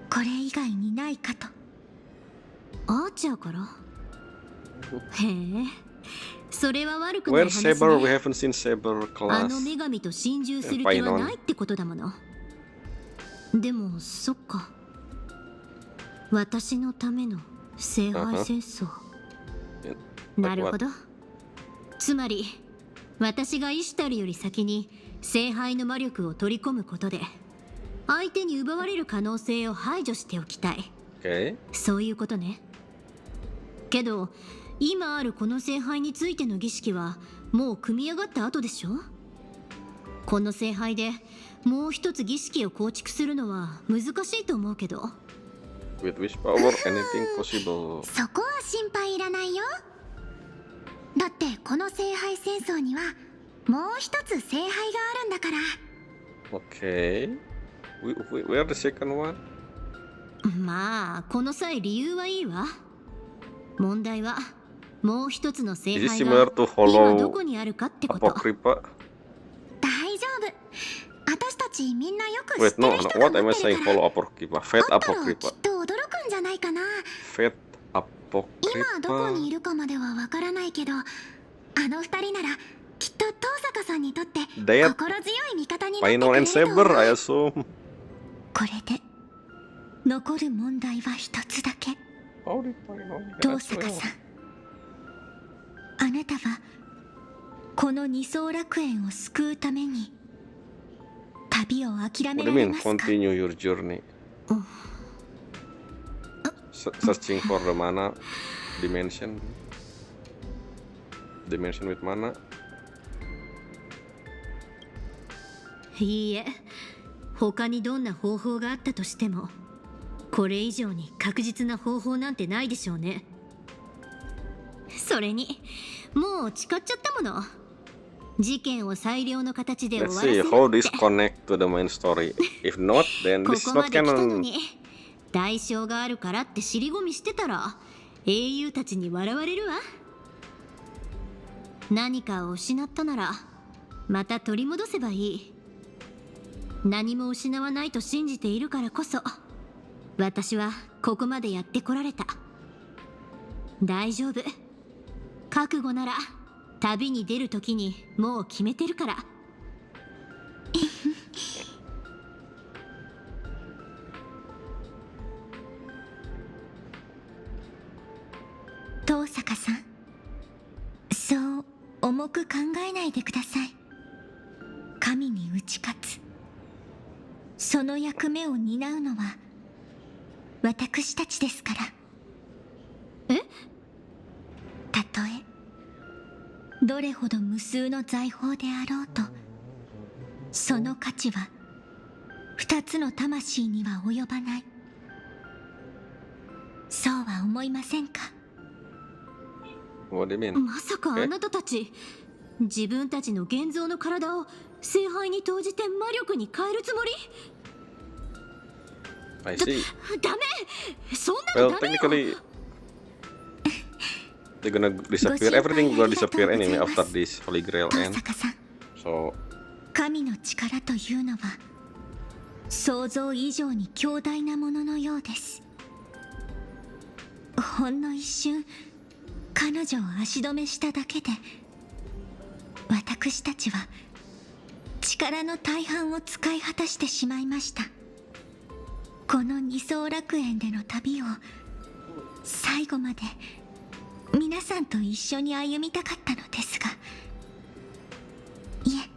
Speaker 2: これ以外にないかと。
Speaker 4: アーチャーから。へえ、それは悪くない
Speaker 1: Where's
Speaker 4: 話
Speaker 1: Saber? We
Speaker 4: ね。
Speaker 1: haven't seen Saber
Speaker 4: あ
Speaker 1: class.
Speaker 4: の女神と心中する気はないってことだもの。でもそっか、私のための聖杯戦争。なるほど。つまり私がイシュタルより先に聖杯の魔力を取り込むことで相手に奪われる可能性を排除しておきたい。
Speaker 1: Okay.
Speaker 4: そういうことね。けど今あるこの聖杯についての儀式はもう組み上がった後でしょ。この聖杯でもう一つ儀式を構築するのは難しいと思うけど。
Speaker 1: With wish power, anything possible.
Speaker 3: そこは心配いらないよ。だってこの聖杯戦争にはもう一つ聖杯があるんだから。
Speaker 1: Okay. Where the second one?
Speaker 4: まあこの際理由はいいわ。問題はもう一つの聖
Speaker 1: Is it
Speaker 4: 杯
Speaker 1: similar
Speaker 4: が
Speaker 1: to
Speaker 4: 今ど
Speaker 1: Hollow
Speaker 4: こにあるかってこと。
Speaker 1: Apocrypha?
Speaker 3: 大丈夫。私たちみんなよく知っ
Speaker 1: Wait,
Speaker 3: て
Speaker 1: no,
Speaker 3: る
Speaker 1: no.
Speaker 3: 人
Speaker 1: What
Speaker 3: が
Speaker 1: am
Speaker 3: 持
Speaker 1: I
Speaker 3: ってる
Speaker 1: saying?
Speaker 3: から。
Speaker 1: Hollow Apocrypha. Fate
Speaker 3: あったらきっ
Speaker 1: Apocrypha.
Speaker 3: と驚くんじゃないかな。
Speaker 1: Fate
Speaker 3: 今どこに
Speaker 1: Apocrypha.
Speaker 3: いるかまではわからないけど、あの二人ならきっと遠坂さんにとって
Speaker 1: That
Speaker 3: 心強い味方になって
Speaker 1: Final
Speaker 3: くれ
Speaker 1: and
Speaker 3: ると思
Speaker 1: Saber, I
Speaker 3: う。
Speaker 1: assume.
Speaker 2: これで残る問題は一つだけ。
Speaker 1: How did Final and
Speaker 2: 遠坂
Speaker 1: Saber?
Speaker 2: さん、あなたはこの二層楽園を救うために旅を諦め
Speaker 1: What do
Speaker 2: ら
Speaker 1: you
Speaker 2: れ
Speaker 1: mean?
Speaker 2: ますか？
Speaker 1: Continue your journey. Searching for the mana dimension. Dimension with mana.
Speaker 4: いいえ、他にどんな方法があったとしてもこれ以上に確実な方法なんてないでしょうね。それにもう誓っちゃったもの。事件を最良の形で終
Speaker 1: Let's
Speaker 4: わらせ
Speaker 1: see
Speaker 4: る
Speaker 1: how
Speaker 4: って
Speaker 1: this connect to the main story. If not, then
Speaker 4: こ
Speaker 1: this is
Speaker 4: こま
Speaker 1: not
Speaker 4: で来たの
Speaker 1: canon.
Speaker 4: に代償があるからって尻込みしてたら英雄たちに笑われるわ。何かを失ったならまた取り戻せばいい。何も失わないと信じているからこそ私はここまでやってこられた。大丈夫。覚悟なら旅に出るときにもう決めてるから。
Speaker 2: 遠坂さん、そう重く考えないでください。神に打ち勝つ、その役目を担うのは私たちですから。
Speaker 4: え？
Speaker 2: たとえどれほど無数の財宝であろうと、その価値は二つの魂には及ばない。そうは思いませんか？
Speaker 1: What do you mean?
Speaker 4: まさかあなたたち自分たちの現像の体を聖杯に投じて魔力に変えるつもり？
Speaker 1: I see.
Speaker 4: ダメ、そんなの
Speaker 1: Well,
Speaker 4: ダメよ。
Speaker 1: technically, they're gonna disappear. Everything will disappear anyway after this Holy Grail
Speaker 2: 遠
Speaker 1: ends.
Speaker 2: 坂さん、
Speaker 1: So,
Speaker 2: 神の力というのは想像以上に強大なもののようです。ほんの一瞬彼女を足止めしただけで私たちは力の大半を使い果たしてしまいました。この二層楽園での旅を最後まで皆さんと一緒に歩みたかったのですが、いえ、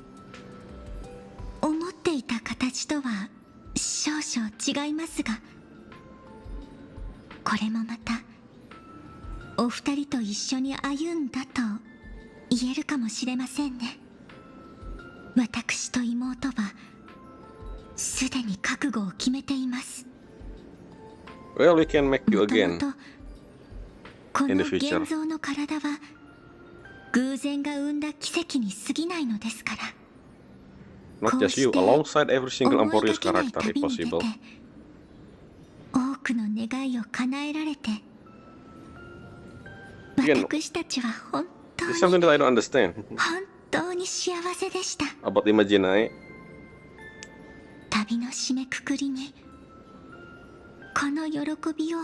Speaker 2: 思っていた形とは少々違いますが、これもまたお二人と一緒に歩んだと言えるかもしれませんね。私と妹はすでに覚悟を決めています。
Speaker 1: well, we can make you
Speaker 2: もと
Speaker 1: again
Speaker 2: もとこ
Speaker 1: in
Speaker 2: の
Speaker 1: the future.
Speaker 2: 現像の体は偶然が生んだ奇跡に過ぎないのですから。
Speaker 1: not just you, alongside every single Emporius character if possible.
Speaker 2: 多くの願いを叶えられて、
Speaker 1: Again,
Speaker 2: 私たちは本当
Speaker 1: This
Speaker 2: に
Speaker 1: is something that I don't understand
Speaker 2: 本当に幸せでした。
Speaker 1: about Imaginae.
Speaker 2: 旅の締めくくりにこの喜びを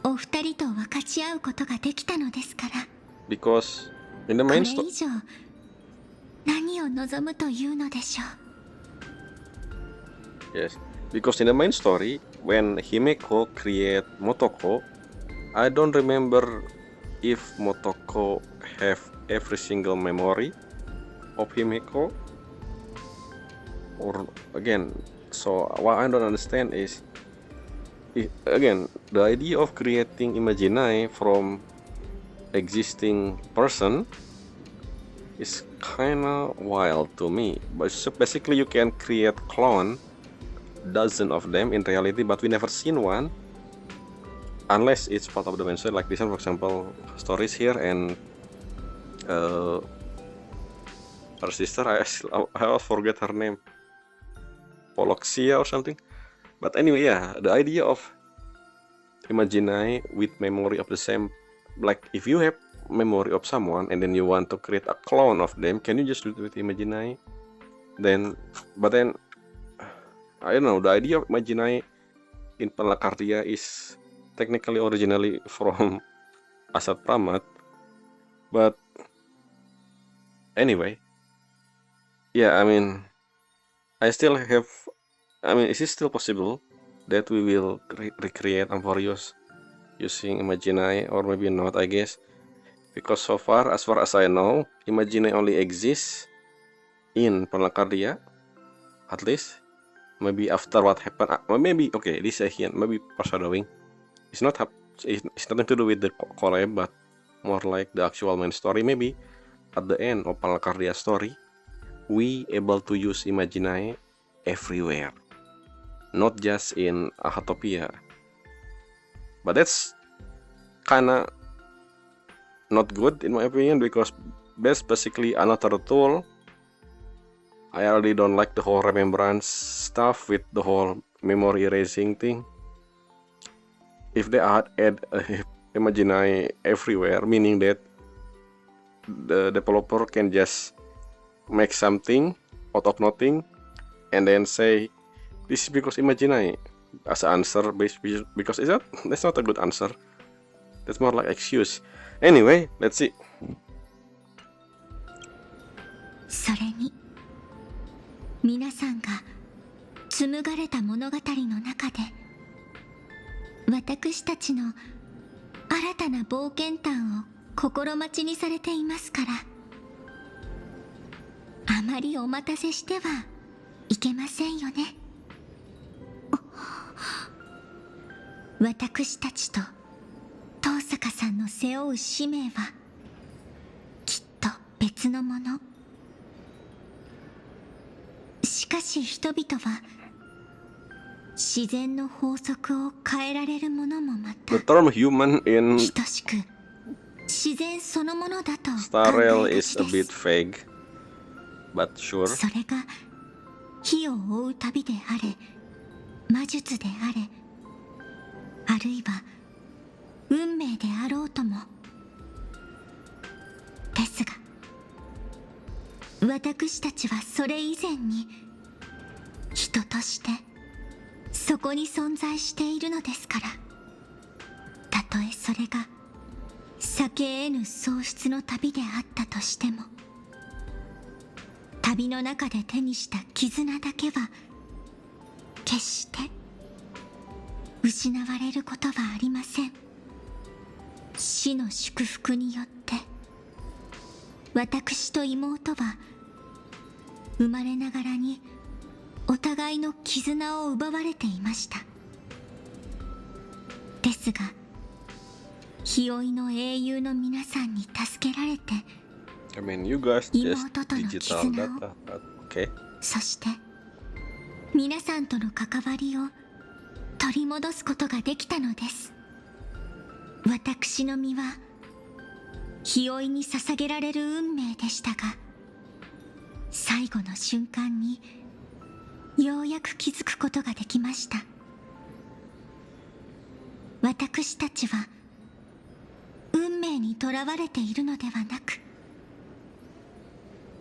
Speaker 2: お二人と分かち合うことができたのですから、
Speaker 1: Because in the
Speaker 2: これ
Speaker 1: main
Speaker 2: 以上何を望むというのでしょう。
Speaker 1: yes, because in the main story, when Himeko create Motoko, I don't remember if Motoko have every single memory of Himeko, or again. So what I don't understand is, again, the idea of creating Imaginae from existing person is kinda wild to me. But so basically, you can create clone, dozen of them in reality, but we never seen one, unless it's part of the main story. Like this one, for example, stories here and her sister. I always forget her name, Poloxia or something. But anyway, yeah, the idea of Imaginae with memory of the same, like if you have memory of someone and then you want to create a clone of them, can you just do it with Imaginae? But then I don't know, the idea of Imaginae in Palakardia is technically originally from Asat Pramat, but anyway, yeah, I mean, is it still possible that we will recreate Amphorios using Imaginae, or maybe not, I guess, because so far as I know, Imaginae only exists in Palakardia, at least. Maybe after what happened, maybe, okay, this is here, maybe foreshadowing. It's nothing to do with the collab, but more like the actual main story. Maybe at the end of Palakardia story, we able to use Imaginae everywhere, not just in Ahatopia. But that's kinda not good in my opinion, because that's basically another tool. I already don't like the whole remembrance stuff with the whole memory erasing thing. If they add Imaginae everywhere, meaning that the developer can just make something out of nothing and then say this is because Imaginae as an answer, because that's not a good answer. That's more like excuse. Anyway, let's see.
Speaker 2: それに皆さんが紡がれた物語の中で私たちの新たな冒険譚を心待ちにされていますから、あまりお待たせしてはいけませんよね。私たちと遠坂さんの背負う使命はきっと別のもの。しかし人々は自然の法則を変えられるものもまた
Speaker 1: The term human in
Speaker 2: 等しく自然そのものだと
Speaker 1: Star
Speaker 2: 考
Speaker 1: Rail
Speaker 2: えが
Speaker 1: is
Speaker 2: ち
Speaker 1: a
Speaker 2: で
Speaker 1: bit
Speaker 2: す。
Speaker 1: vague, but sure.
Speaker 2: それが火を追う旅であれ魔術であれあるいは運命であろうともですが、私たちはそれ以前に人としてそこに存在しているのですから、たとえそれが避け得ぬ喪失の旅であったとしても、旅の中で手にした絆だけは決して失われることはありません。死の祝福によって私と妹は生まれながらにお互いの絆を奪われていました。ですが日追いの英雄の皆さんに助けられて、
Speaker 1: I mean, you guys just
Speaker 2: 妹との
Speaker 1: digital
Speaker 2: 絆を
Speaker 1: data, but okay.
Speaker 2: そして皆さんとの関わりを取り戻すことができたのです。私の身は日追いに捧げられる運命でしたが、最後の瞬間にようやく気づくことができました。私たちは運命にとらわれているのではなく、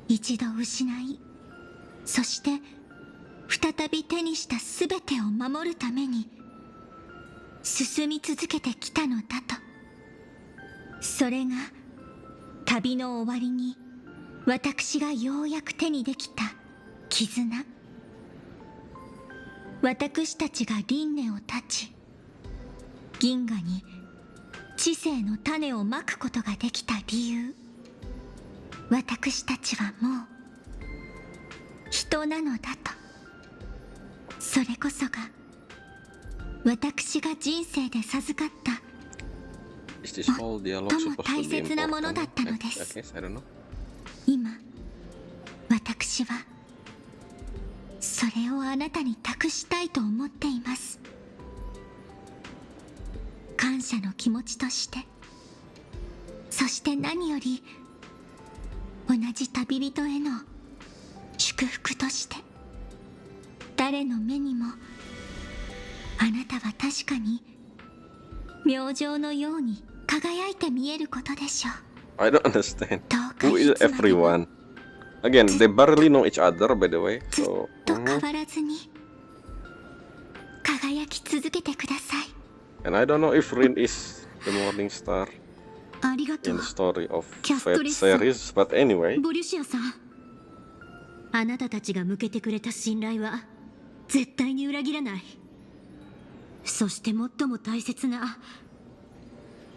Speaker 2: 一度失い、そして再び手にしたすべてを守るために進み続けてきたのだと。それが旅の終わりに私がようやく手にできた絆。私たちが輪廻を断ち、銀河に知性の種をまくことができた理由。私たちはもう人なのだと。それこそが私が人生で授かった
Speaker 1: Is this whole dialogue
Speaker 2: 最も
Speaker 1: supposed
Speaker 2: 大
Speaker 1: to be
Speaker 2: 切なものだった
Speaker 1: important?
Speaker 2: ので
Speaker 1: I
Speaker 2: す。
Speaker 1: guess, I don't know.
Speaker 2: 今私はそれをあなたに託したいと思っています。感謝の気持ちとして、そして何より同じ旅人への祝福として。誰の目にもあなたは確かに明星のように輝いて見えることでしょう。
Speaker 1: I don't understand.
Speaker 2: どうか
Speaker 1: Who
Speaker 2: い
Speaker 1: is
Speaker 2: つまでも
Speaker 1: everyone? Again, they barely know each other, by the way.
Speaker 2: ずっ
Speaker 1: So,
Speaker 2: と変わらずに輝き続けてください。
Speaker 1: and I don't know if Rin is the Morning Star
Speaker 4: ありがと
Speaker 1: in
Speaker 4: う
Speaker 1: the story of
Speaker 4: Castor
Speaker 1: Fate
Speaker 4: さん。
Speaker 1: series, but anyway,
Speaker 4: ボリュシアさん。あなたたちが向けてくれた信頼は絶対に裏切らない。そして最も大切な、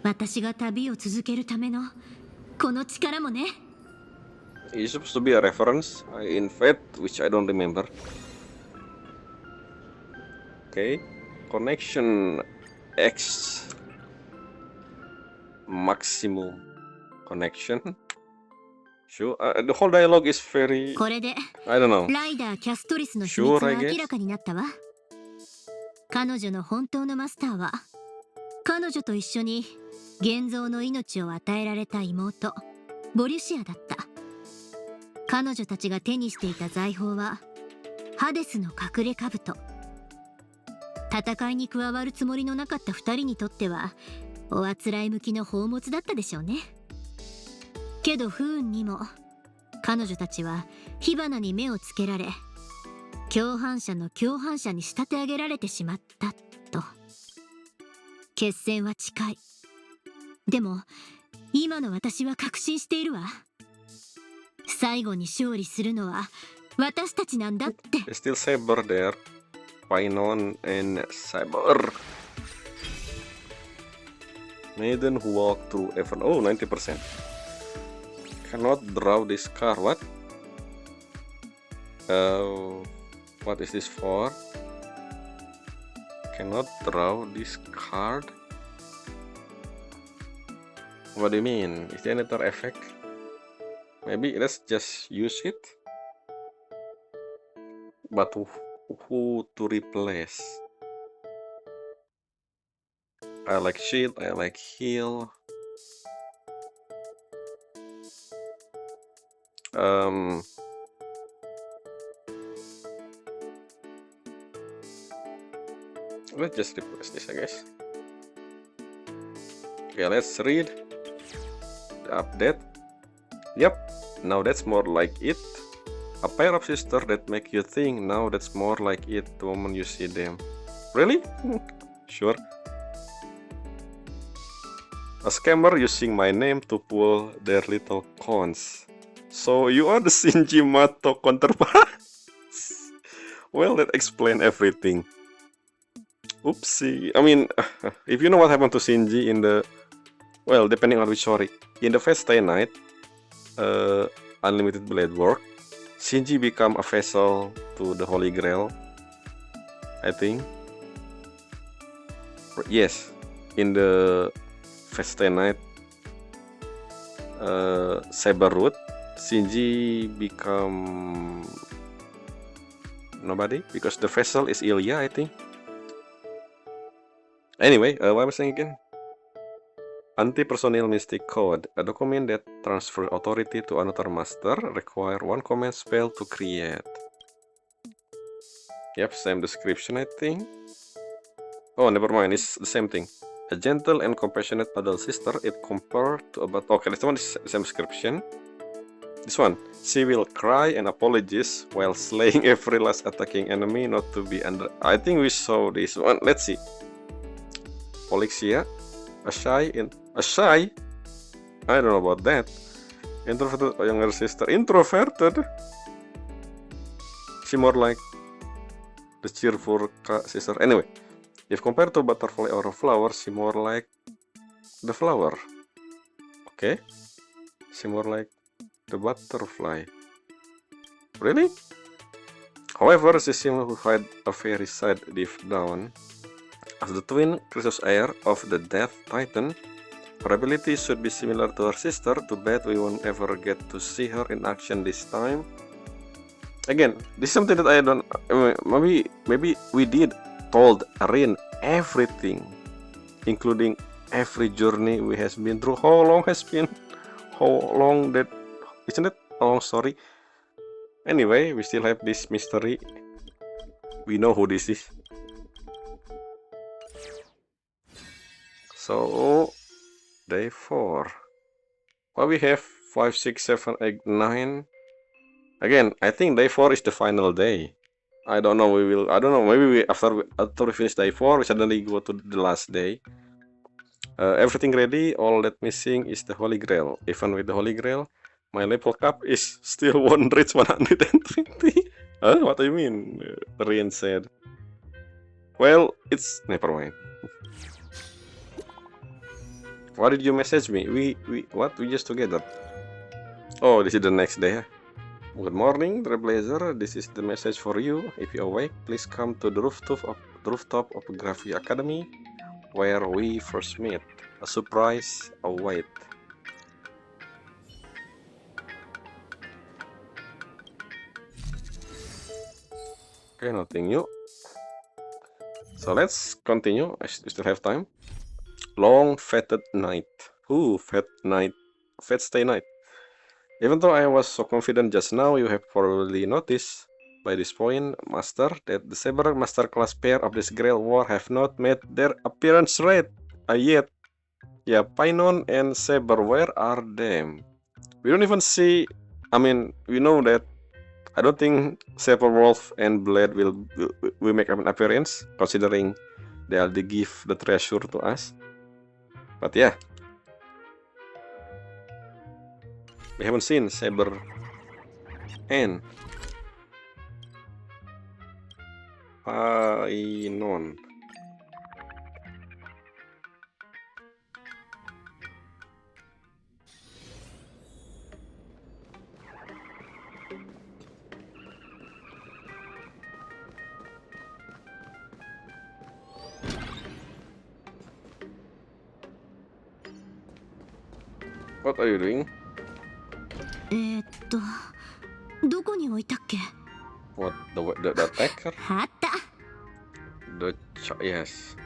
Speaker 4: 私が旅を続けるためのこの力もね。
Speaker 1: it's supposed to be a reference in Fate, which I don't remember. Okay, connection X maximum connection. Sure, the whole dialogue is very,
Speaker 4: これで
Speaker 1: I don't know.
Speaker 4: ライダーキャストリスの秘密
Speaker 1: Sure, I
Speaker 4: が
Speaker 1: guess.
Speaker 4: 明らかになったわ。彼女の本当のマスターは、彼女と一緒に現像の命を与えられた妹ボリュシアだった。彼女たちが手にしていた財宝はハデスの隠れ兜。戦いに加わるつもりのなかった二人にとってはおあつらい向きの宝物だったでしょうね。けど不運にも彼女たちは火花に目をつけられ、共犯者の共犯者に仕立て上げられてしまったと。決戦は近い。でも今の私は確信しているわ。最後に勝利するのは私たちなんだって。
Speaker 1: There's still Saber there. Painon and Saber. Maiden who walked through Evan. Oh, 90%. Cannot draw this card. What? What is this for? Cannot draw this card. What do you mean? Is there another effect? Maybe let's just use it. But who to replace? I like shield, I like heal. Let's just replace this, I guess. Okay, let's read the update. Yep, now that's more like it. A pair of sisters that make you think. Now that's more like it the moment you see them. Really? Sure. A scammer using my name to pull their little cons. So you are the Shinji Mato counterparts? Well, that explains everything. Oopsie. I mean, if you know what happened to Shinji in the... Well, depending on which story. In the Fate Stay Night, Unlimited Blade Work, Shinji become a vessel to the Holy Grail, I think. Yes, in the Fate Stay Night, Saber Root, Shinji become nobody because the vessel is Ilya, I think. Anyway, what was I saying again? Anti-personnel mystic code, a document that transfers authority to another master, require one command spell to create. Yep, same description I think. Oh, never mind, it's the same thing. A gentle and compassionate adult sister, it compared to about... Okay, this one is the same description. This one, she will cry and apologize while slaying every last attacking enemy not to be under... I think we saw this one. Let's see. Polixia, a shy... I don't know about that. Introverted younger sister. Introverted? She more like the cheerful sister. Anyway, if compared to butterfly or a flower, she more like the flower. Okay? She more like the butterfly. Really? However, she seems to hide a very side deep down. As the twin creatures heir of the Death Titan, her ability should be similar to her sister. Too bad we won't ever get to see her in action this time. Again, this is something that I don't... Maybe we did told Rin everything, including every journey we has been through. How long has been? How long that... Isn't it a long story? Anyway, we still have this mystery. We know who this is. So, day 4. Well, we have 5, 6, 7, 8, 9. Again, I think day 4 is the final day. I don't know. I don't know. Maybe after we finish day 4, we suddenly go to the last day. Everything ready. All that missing is the Holy Grail. Even with the Holy Grail, my level cap is still won't reach 120. Huh? What do you mean? Rian said. Well, it's never mind. Why did you message me? We just together. Oh, this is the next day. Good morning, Trailblazer. This is the message for you. If you're awake, please come to the rooftop of Gravity Academy, where we first meet. A surprise await. Okay, nothing new. So let's continue. We still have time. Long fated night. Ooh, fat stay night. Even though I was so confident just now, you have probably noticed by this point, Master, that the Saber Master class pair of this Grail War have not made their appearance yet. Yeah, Painon and Saber, where are them? We don't even see... I mean, we know that I don't think Saberwolf and Blade will make an appearance, considering they already give the treasure to us. But yeah, we haven't seen Saber and Painon. What are you doing?
Speaker 4: どこに置いたっけ?
Speaker 1: What, the attacker?
Speaker 4: あった。
Speaker 1: Yes.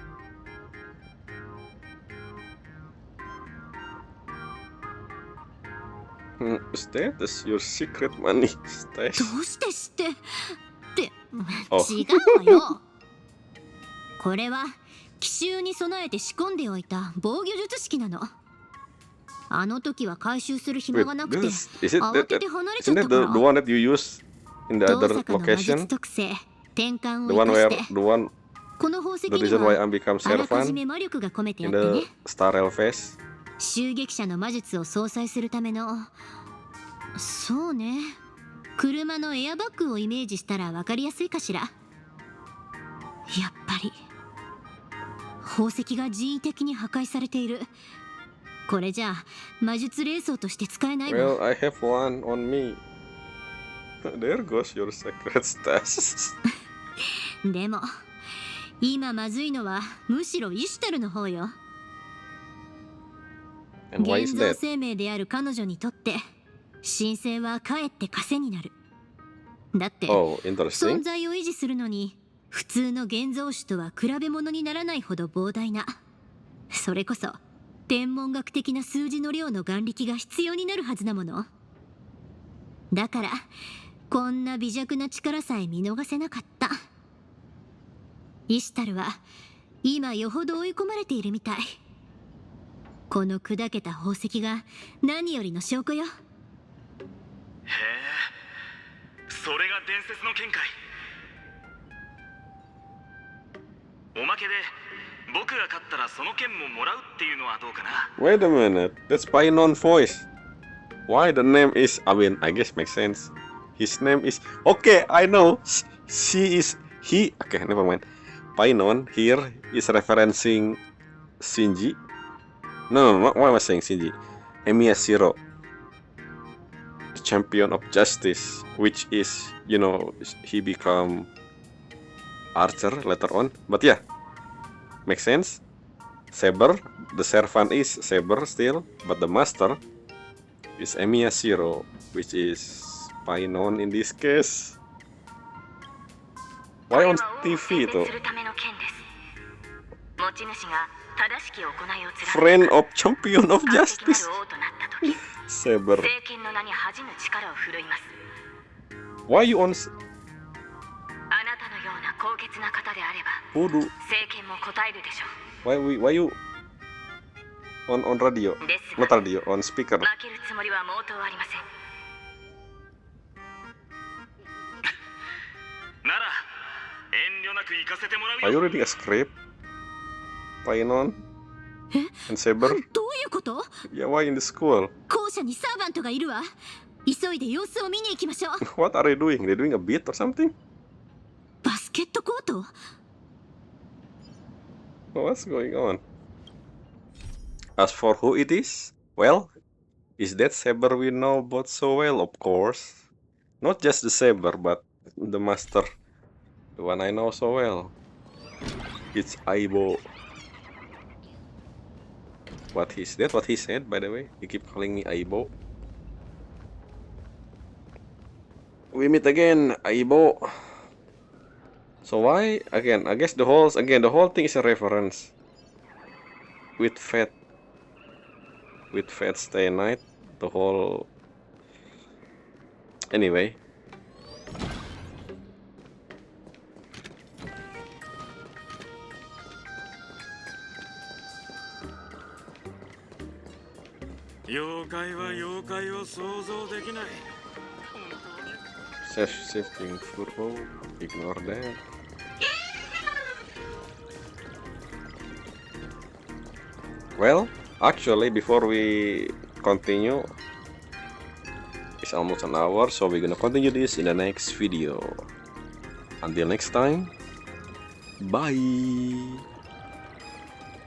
Speaker 1: Is that your secret money stash?
Speaker 4: どうして知ってって、
Speaker 1: Oh.
Speaker 4: 違うわよ。これは奇襲に備えて仕込んでおいた防御術式なの。あの時は回収する暇がなくて、慌てて離れちゃったから。
Speaker 1: Isn't that the one that you use in the other
Speaker 4: 同坂の魔術
Speaker 1: location?
Speaker 4: 特性、転換を
Speaker 1: The one
Speaker 4: 生
Speaker 1: where
Speaker 4: かして、
Speaker 1: the one
Speaker 4: この宝石
Speaker 1: the
Speaker 4: に
Speaker 1: reason why
Speaker 4: は
Speaker 1: I become
Speaker 4: あらかじ
Speaker 1: Servant
Speaker 4: め魔力が込めてあっ
Speaker 1: in
Speaker 4: てね。
Speaker 1: the Star Rail phase.
Speaker 4: 襲撃者の魔術を相殺するための、そうね、車のエアバッグをイメージしたら分かりやすいかしら。やっぱり宝石が人為的に破壊されている。これじゃあ魔術霊装として使えないわ。
Speaker 1: Well, I have one on me. There goes your secret stash.
Speaker 4: でも今まずいのはむしろイシュタルの方よ。
Speaker 1: And why
Speaker 4: 現
Speaker 1: is
Speaker 4: 像
Speaker 1: that?
Speaker 4: 生命である彼女にとって神聖はかえって枷になる。だって、
Speaker 1: Oh,
Speaker 4: 存
Speaker 1: interesting.
Speaker 4: 在を維持するのに普通の現像種とは比べ物にならないほど膨大な、それこそ天文学的な数字の量の眼力が必要になるはずなもの。だからこんな微弱な力さえ見逃せなかった。イシュタルは今よほど追い込まれているみたい。この砕けた宝石が何よりの証拠よ。
Speaker 6: へえ、それが伝説の剣かい。おまけで僕が勝ったらその剣ももらうっていうのはどうかな。
Speaker 1: Wait a minute, that's Painon voice. Why the name is? I mean, I guess makes sense. His name is. Okay, I know. She is he. Okay, never mind. Painon here is referencing Shinji. No, why am I saying Shinji? Emiya Shiro, the champion of justice, which is, you know, he become archer later on. But yeah, makes sense. Saber, the servant is Saber still, but the master is Emiya Shiro, which is Painon in this case. Why on TV though? Friend of champion of justice. Saber. Why you on? Voodoo. Why you on radio? Not radio, on speaker. Are you reading a script? Painon and Saber?
Speaker 4: どういうこと？
Speaker 1: Yeah, why in the school?
Speaker 4: 校舎にサーバントがいるわ。急いで様子を見に行きましょう。
Speaker 1: What are they doing? They're doing a beat or something?
Speaker 4: バスケットコート？
Speaker 1: What's going on? As for who it is, well, is that Saber we know about so well, of course. Not just the Saber, but the master, the one I know so well. It's Aibo. What is that? What he said, by the way? He keep calling me Aibo. We meet again, Aibo. So why again? I guess the whole thing is a reference. With Fate Stay Night, the whole. Anyway. Shifting turbo, ignore that. Well, actually, before we continue, it's almost an hour, so we're gonna continue this in the next video. Until next time, bye.